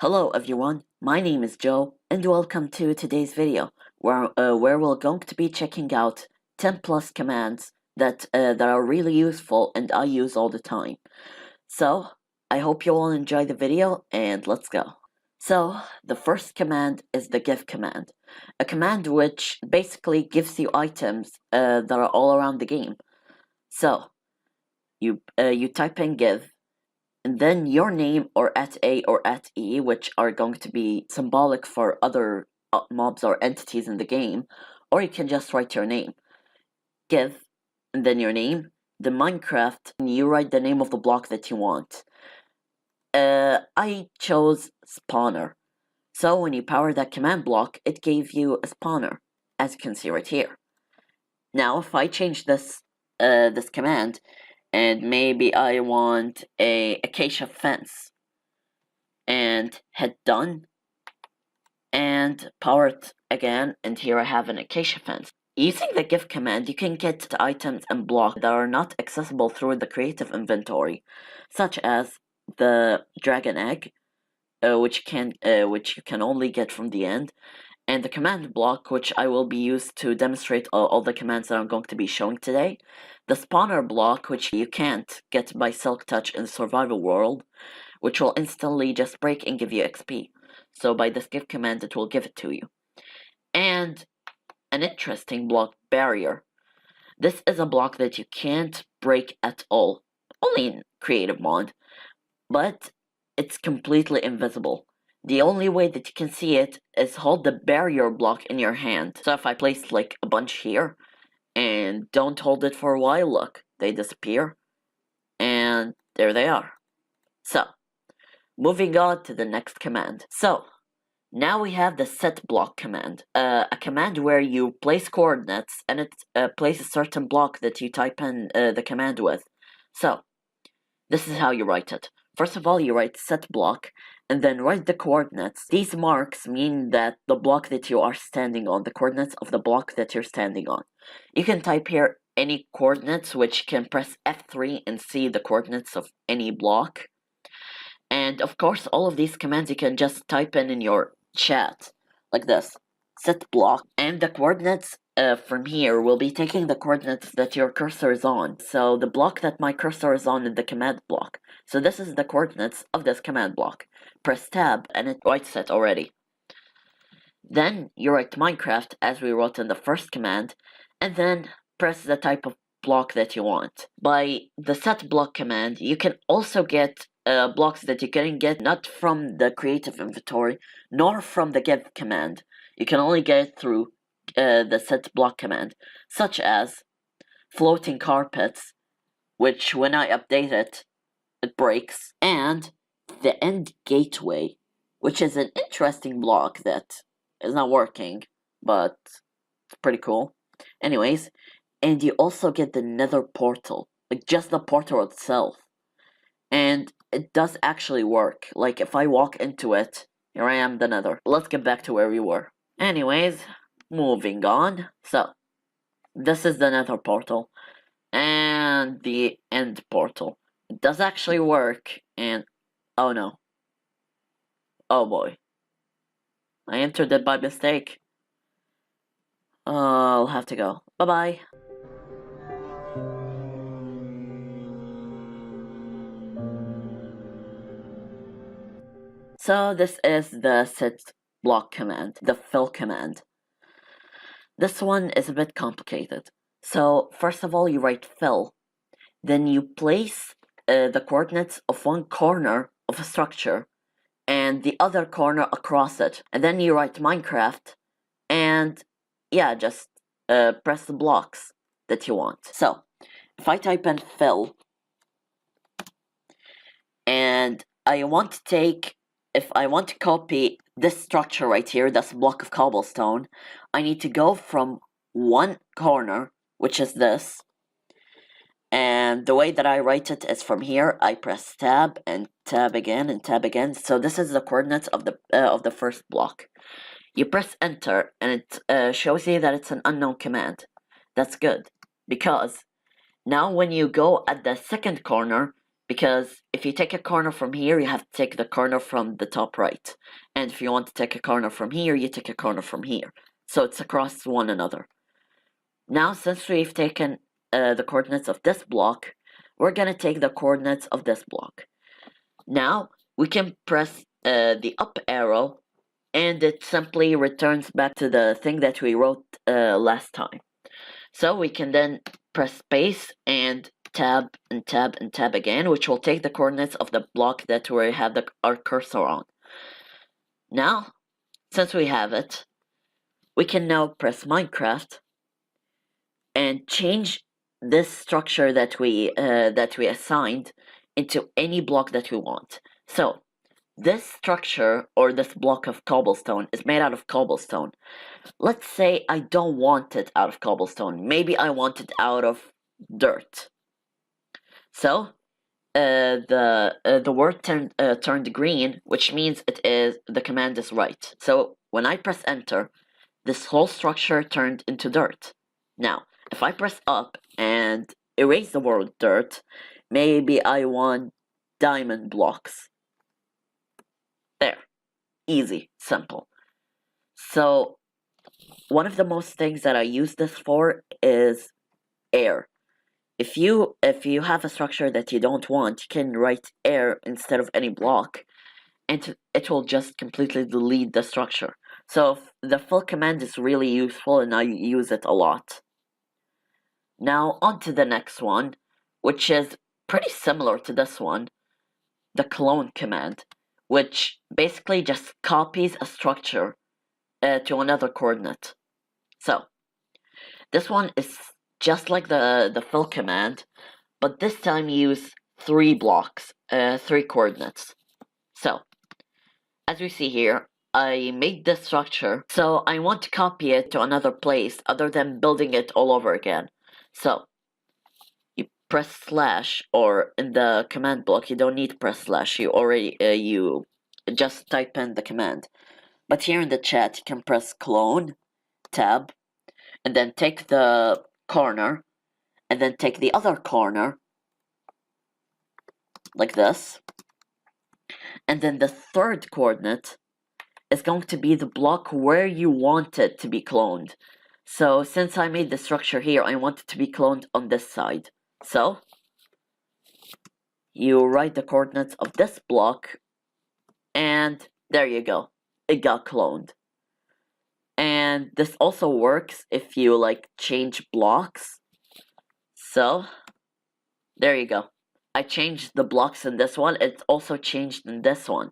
Hello everyone, my name is Joe, and welcome to today's video, where we're going to be checking out 10 plus commands that are really useful and I use all the time. So, I hope you all enjoy the video, and let's go. So, the first command is the give command, a command which basically gives you items that are all around the game. So, you type in give, and then your name or @A or @E, which are going to be symbolic for other mobs or entities in the game, or you can just write your name. Give, and then your name. The Minecraft, and you write the name of the block that you want. I chose spawner. So when you power that command block, it gave you a spawner, as you can see right here. Now, if I change this command, and maybe I want a acacia fence, and hit done, and power it again, and here I have an acacia fence. Using the give command, you can get items and blocks that are not accessible through the creative inventory, such as the dragon egg, which you can only get from the end, and the command block, which I will be used to demonstrate all the commands that I'm going to be showing today, the spawner block, which you can't get by silk touch in survival world, which will instantly just break and give you XP. So by this give command, it will give it to you. And an interesting block, barrier. This is a block that you can't break at all, only in creative mode, but it's completely invisible. The only way that you can see it is hold the barrier block in your hand. So if I place like a bunch here and don't hold it for a while, look, they disappear, and there they are. So, moving on to the next command. So, now we have the setblock command, a command where you place coordinates and it places a certain block that you type in the command with. So, this is how you write it. First of all, you write setblock, and then write the coordinates. These marks mean that the block that you are standing on, the coordinates of the block that you're standing on. You can type here any coordinates, which can press F3 and see the coordinates of any block. And of course, all of these commands you can just type in your chat, like this, setblock, and the coordinates from here will be taking the coordinates that your cursor is on. So the block that my cursor is on is the command block. So this is the coordinates of this command block. Press tab and it writes it already. Then you write Minecraft as we wrote in the first command, and then press the type of block that you want. By the setblock command, you can also get blocks that you can get not from the creative inventory, nor from the give command. You can only get it through the setblock command, such as floating carpets, which when I update it, it breaks, and the end gateway, which is an interesting block that is not working, but it's pretty cool. Anyways, and you also get the nether portal, like just the portal itself. And it does actually work. Like if I walk into it, here I am, the nether. Let's get back to where we were. Anyways, moving on. So, this is the nether portal. And the end portal. It does actually work, and oh no. Oh boy. I entered it by mistake. I'll have to go. Bye-bye. So this is the setblock command, the fill command. This one is a bit complicated. So first of all, you write fill, then you place the coordinates of one corner of a structure and the other corner across it, and then you write Minecraft, and yeah, just press the blocks that you want. So if I type in fill, and if I want to copy this structure right here, this block of cobblestone, I need to go from one corner, which is this, and the way that I write it is from here. I press tab and tab again and tab again. So this is the coordinates of the first block. You press enter and it shows you that it's an unknown command. That's good, because now when you go at the second corner, Because if you take a corner from here, you have to take the corner from the top right. And if you want to take a corner from here, you take a corner from here. So it's across one another. Now, since we've taken the coordinates of this block, we're going to take the coordinates of this block. Now, we can press the up arrow, and it simply returns back to the thing that we wrote last time. So we can then press space and tab and tab and tab again, which will take the coordinates of the block that we have our cursor on. Now, since we have it, we can now press Minecraft and change this structure that we assigned into any block that we want. So this structure, or this block of cobblestone, is made out of cobblestone. Let's say I don't want it out of cobblestone. Maybe I want it out of dirt. So the word turned green, which means the command is right. So when I press enter, this whole structure turned into dirt. Now, if I press up and erase the word dirt, maybe I want diamond blocks. There. Easy. Simple. So, one of the most things that I use this for is air. If you have a structure that you don't want, you can write air instead of any block, and it will just completely delete the structure. So the fill command is really useful, and I use it a lot. Now on to the next one, which is pretty similar to this one, the clone command, which basically just copies a structure to another coordinate. So this one is just like the fill command, but this time use 3 blocks, 3 coordinates. So as we see here, I made this structure, so I want to copy it to another place other than building it all over again. So you press slash, or in the command block you don't need to press slash, you just type in the command. But here in the chat you can press clone, tab, and then take the corner, and then take the other corner, like this, and then the third coordinate is going to be the block where you want it to be cloned. So since I made the structure here, I want it to be cloned on this side. So you write the coordinates of this block, and there you go. It got cloned. And this also works if you like change blocks. So there you go. I changed the blocks in this one. It's also changed in this one.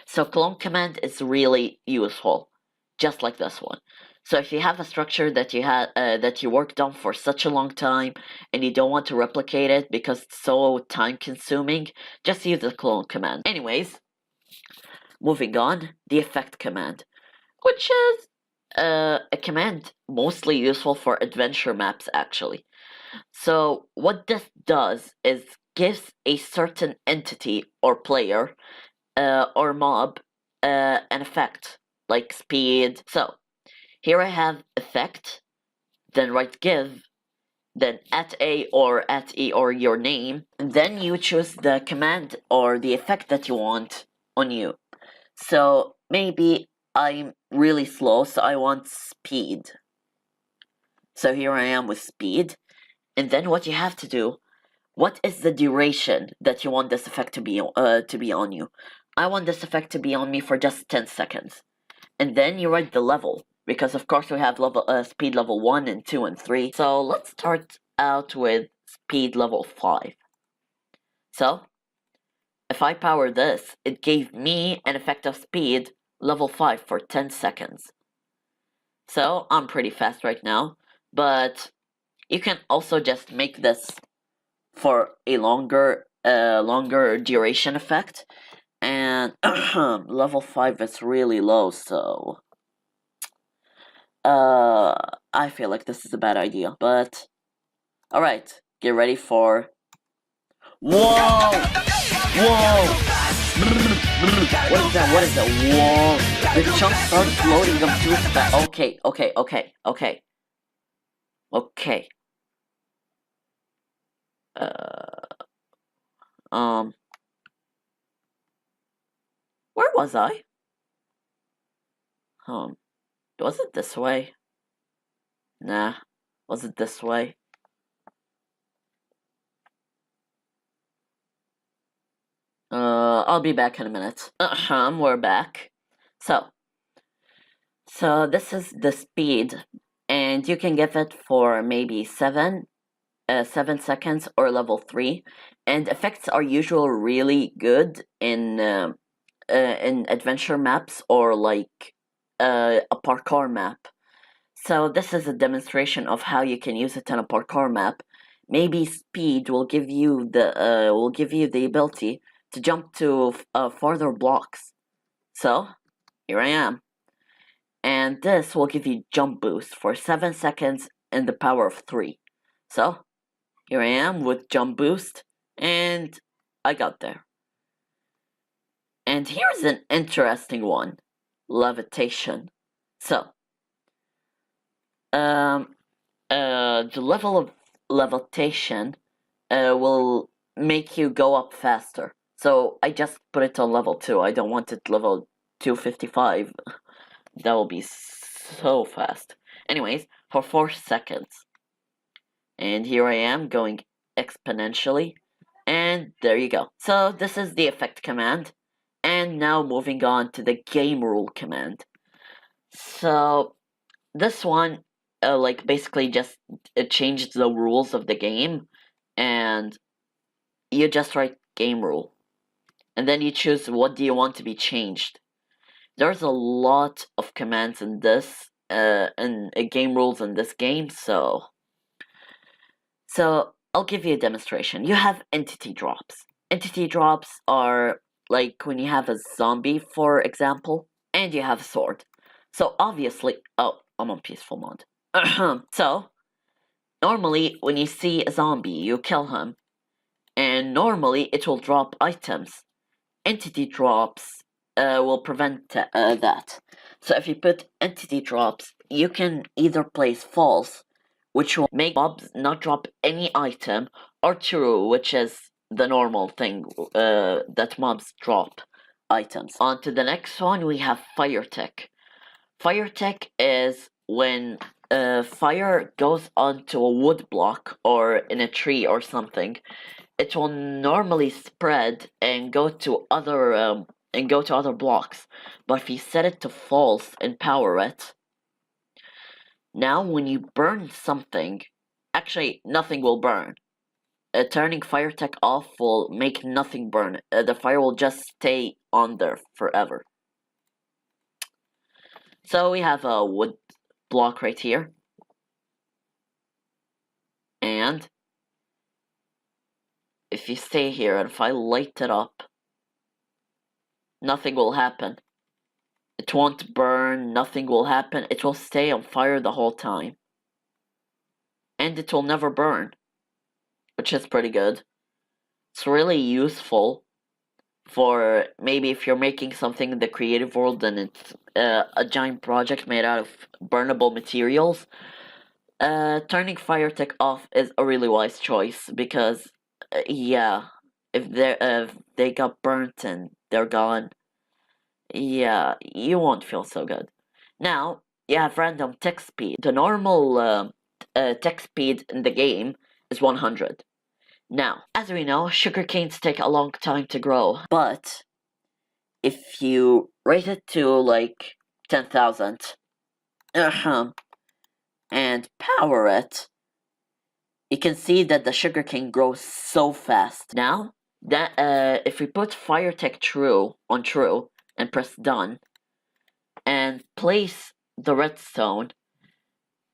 So clone command is really useful, just like this one. So if you have a structure that you worked on for such a long time and you don't want to replicate it because it's so time consuming, just use the clone command. Anyways, moving on, the effect command, which is a command mostly useful for adventure maps actually. So what this does is gives a certain entity or player or mob an effect like speed. So here I have effect, then write give, then @a or @e or your name, and then you choose the command or the effect that you want on you. So maybe I'm really slow, so I want speed. So here I am with speed, and then what you have to do, what is the duration that you want this effect to be on you? I want this effect to be on me for just 10 seconds. And then you write the level, because of course we have speed level 1 and 2 and 3. So let's start out with speed level 5. So if I power this, it gave me an effect of speed level 5 for 10 seconds. So I'm pretty fast right now, but you can also just make this for a longer duration effect. And level 5 is really low, so I feel like this is a bad idea, but alright, get ready for... Whoa! Whoa! What is that? What is that? Whoa! The chunk starts loading them too fast. Okay. was I? Was it this way? Nah. Was it this way? I'll be back in a minute. We're back. So this is the speed, and you can give it for maybe 7 seconds or level 3, and effects are usually really good in adventure maps or like a parkour map. So this is a demonstration of how you can use it in a parkour map. Maybe speed will give you the ability to jump to farther blocks. So here I am, and this will give you jump boost for 7 seconds and the power of 3. So here I am with jump boost, and I got there. And here's an interesting one, levitation. So, the level of levitation will make you go up faster. So I just put it on level 2. I don't want it level 255. That will be so fast. Anyways, for 4 seconds. And here I am going exponentially. And there you go. So this is the effect command. And now moving on to the game rule command. So this one, like basically just changed the rules of the game, and you just write game rule, and then you choose what do you want to be changed. There's a lot of commands in this, and game rules in this game, so I'll give you a demonstration. You have entity drops. Entity drops are like when you have a zombie, for example, and you have a sword. So obviously, oh, I'm on peaceful mode. So, normally when you see a zombie, you kill him, and normally it will drop items. Entity drops will prevent that. So if you put entity drops, you can either place false, which will make mobs not drop any item, or true, which is the normal thing that mobs drop items. On to the next one, we have fire tech. Fire tech is when fire goes onto a wood block or in a tree or something. It will normally spread and go to other blocks. But if you set it to false and power it, now when you burn something, actually nothing will burn. Turning fire tech off will make nothing burn. The fire will just stay on there forever. So we have a wood block right here. And if you stay here and if I light it up, nothing will happen. It won't burn, nothing will happen. It will stay on fire the whole time. And it will never burn, which is pretty good. It's really useful for maybe if you're making something in the creative world and it's a giant project made out of burnable materials. Turning fire tech off is a really wise choice because, yeah, if they got burnt and they're gone, yeah, you won't feel so good. Now, you have random text speed. The normal text speed in the game is 100. Now, as we know, sugar canes take a long time to grow, but if you rate it to like 10,000, and power it, you can see that the sugar cane grows so fast. Now, that if we put fire tech true on true and press done, and place the redstone,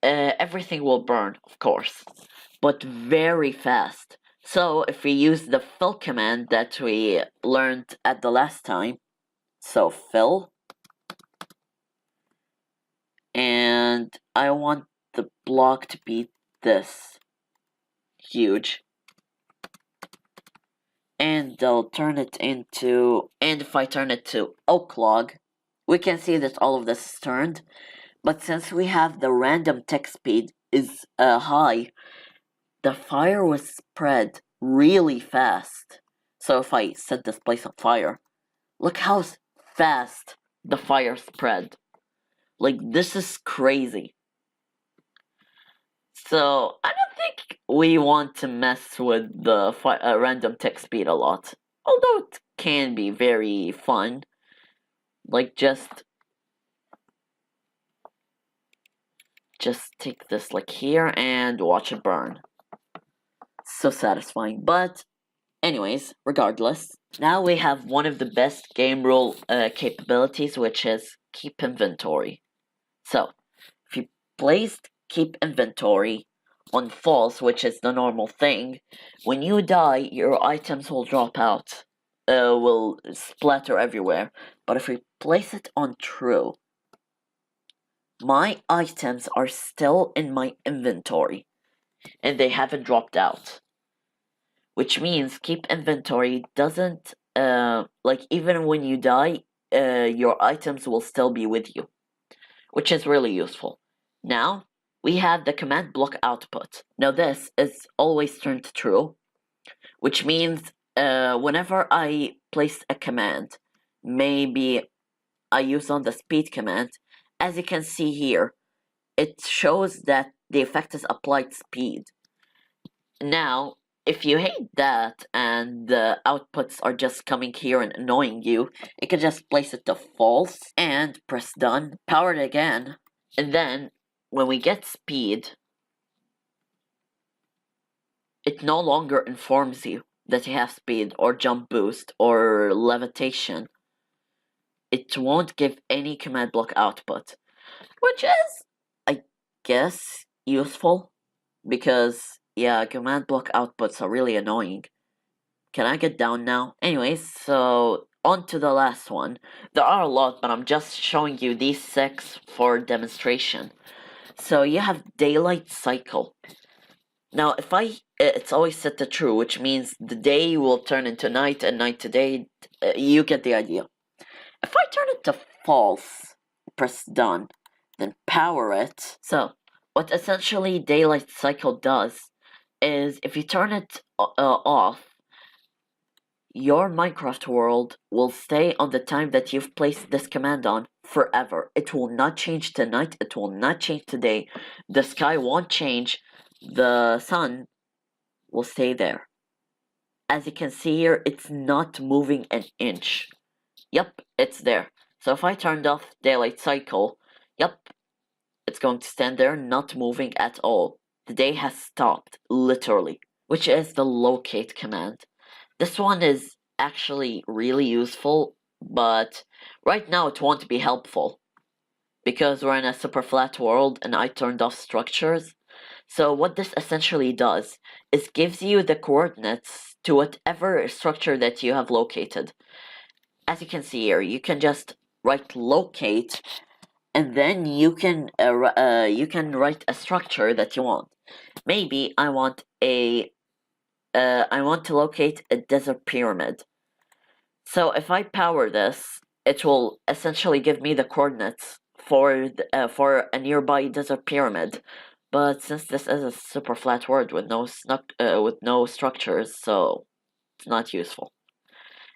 everything will burn, of course, but very fast. So if we use the fill command that we learned at the last time, so fill, and I want the block to be this huge, and I'll turn it into, and if I turn it to oak log, we can see that all of this is turned, but since we have the random text speed is high, the fire was spread really fast. So if I set this place on fire, look how fast the fire spread. Like, this is crazy. So, I don't think we want to mess with the random tick speed a lot. Although it can be very fun. Like, just take this like here and watch it burn. So satisfying. But anyways, regardless, now we have one of the best game rule capabilities, which is keep inventory. So if you placed keep inventory on false, which is the normal thing, when you die, your items will drop out, will splatter everywhere. But if we place it on true, my items are still in my inventory and they haven't dropped out. Which means keep inventory doesn't, like, even when you die, your items will still be with you, which is really useful. Now, we have the command block output. Now this is always turned to true, which means whenever I place a command, maybe I use on the speed command, as you can see here, it shows that the effect is applied speed. Now, if you hate that and the outputs are just coming here and annoying you, you can just place it to false and press done, power it again, and then when we get speed, it no longer informs you that you have speed or jump boost or levitation. It won't give any command block output, which is, I guess, useful because, yeah, command block outputs are really annoying. Can I get down now? Anyways, so on to the last one. There are a lot, but I'm just showing you these 6 for demonstration. So you have daylight cycle. Now, if it's always set to true, which means the day will turn into night and night to day. You get the idea. If I turn it to false, press done, then power it. So, what essentially daylight cycle does is if you turn it off, your Minecraft world will stay on the time that you've placed this command on forever. It will not change to night, it will not change to day. The sky won't change, the sun will stay there. As you can see here, it's not moving an inch. Yep, it's there. So if I turned off daylight cycle, yep, it's going to stand there, not moving at all. The day has stopped, literally, which is the locate command. This one is actually really useful, but right now it won't be helpful because we're in a super flat world and I turned off structures. So what this essentially does is gives you the coordinates to whatever structure that you have located. As you can see here, you can just write locate and then you can write a structure that you want. Maybe I want to locate a desert pyramid. So if I power this, it will essentially give me the coordinates for a nearby desert pyramid. But since this is a super flat world with no structures, so it's not useful.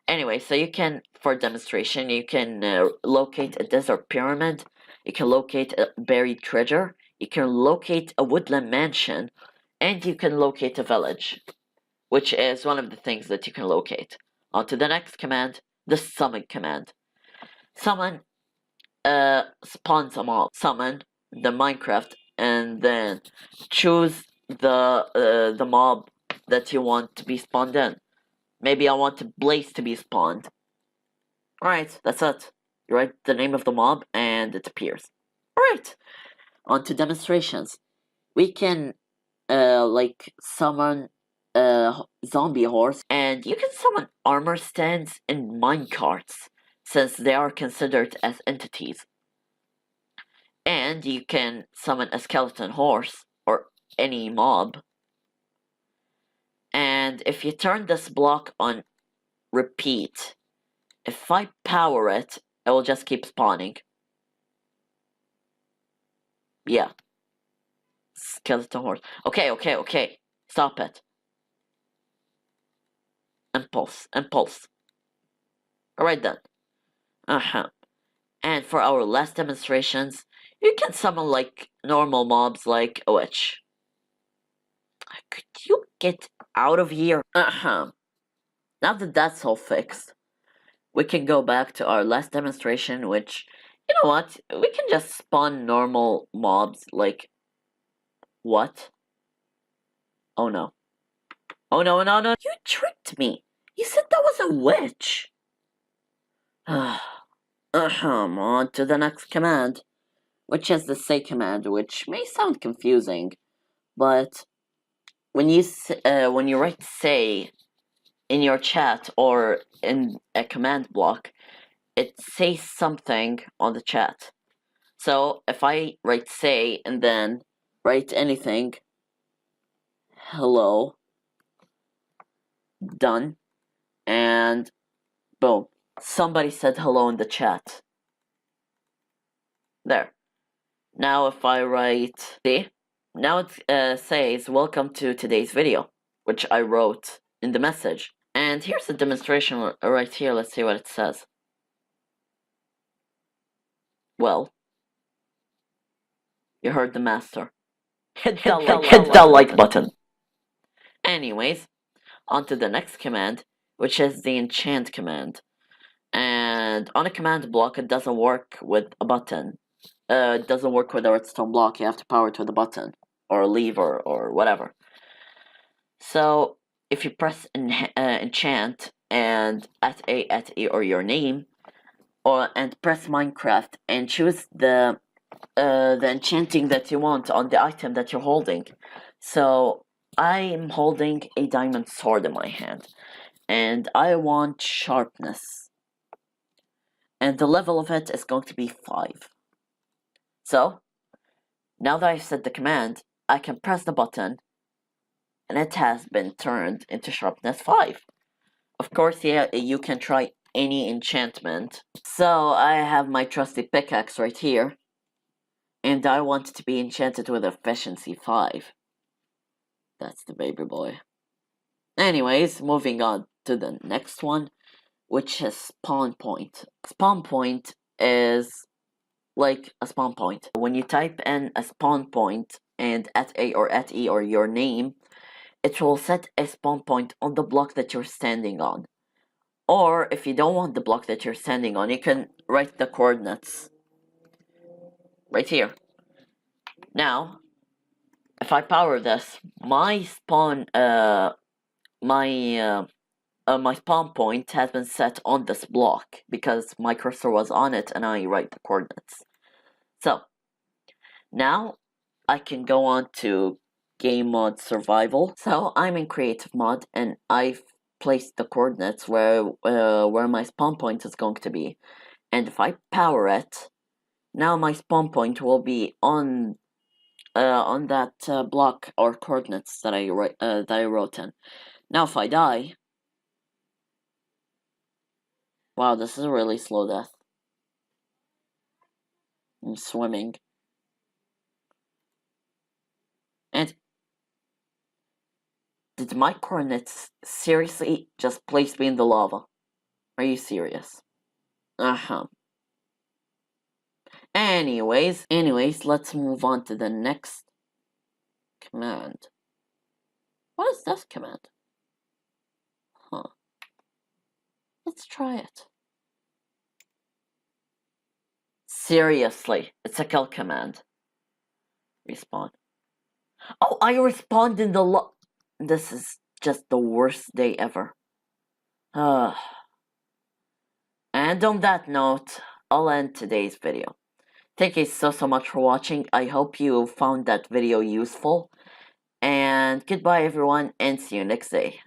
Anyway, so you can, for demonstration, you can locate a desert pyramid. You can locate a buried treasure. You can locate a woodland mansion, and you can locate a village, which is one of the things that you can locate. On to the next command, the summon command. Summon spawns a mob. Summon the Minecraft and then choose the mob that you want to be spawned in. Maybe I want Blaze to be spawned. Alright, that's it. You write the name of the mob and it appears. Alright, on to demonstrations. We can like summon zombie horse, and you can summon armor stands and minecarts, since they are considered as entities. And you can summon a skeleton horse, or any mob. And if you turn this block on repeat, if I power it, it will just keep spawning. Yeah. Skeleton horse. Okay. Stop it. Impulse. Alright then. And for our last demonstrations, you can summon like normal mobs like a witch. Could you get out of here? Now that that's all fixed, we can go back to our last demonstration, which, you know what, we can just spawn normal mobs like... What? Oh no. Oh no, no, no, you tricked me! You said that was a witch! On to the next command, which is the say command, which may sound confusing, but when you write say in your chat or in a command block, it says something on the chat. So if I write say and then write anything, hello, done, and boom, somebody said hello in the chat. There. Now if I write, see? Now it says welcome to today's video, which I wrote in the message. And here's a demonstration right here. Let's see what it says. Well, you heard the master. Hit that like button. Anyways, on to the next command, which is the enchant command. And on a command block, it doesn't work with a button. It doesn't work with a redstone block. You have to power it with a button or a lever or whatever. So if you press enchant and at E or your name, and press Minecraft and choose the enchanting that you want on the item that you're holding. So I'm holding a diamond sword in my hand, and I want sharpness, and the level of it is going to be 5. So now that I've set the command, I can press the button, and it has been turned into sharpness 5. Of course, yeah, you can try any enchantment. So I have my trusty pickaxe right here, and I want it to be enchanted with efficiency 5. That's the baby boy. Anyways, moving on to the next one, which is spawn point. Spawn point is like a spawn point. When you type in a spawn point and at A or at E or your name, it will set a spawn point on the block that you're standing on. Or if you don't want the block that you're standing on, you can write the coordinates right here. Now, if I power this, my spawn point has been set on this block because my cursor was on it and I write the coordinates. So now I can go on to game mode survival. So I'm in creative mode and I've placed the coordinates where my spawn point is going to be. And if I power it, now my spawn point will be on that block or coordinates that I wrote in. Now if I die, wow, this is a really slow death. I'm swimming. And did my coordinates seriously just place me in the lava? Are you serious? Anyways, let's move on to the next command. What is this command? Let's try it. Seriously, it's a kill command. Respawn. Oh, I respawned in the This is just the worst day ever. And on that note, I'll end today's video. Thank you so much for watching. I hope you found that video useful. And goodbye everyone, and see you next day.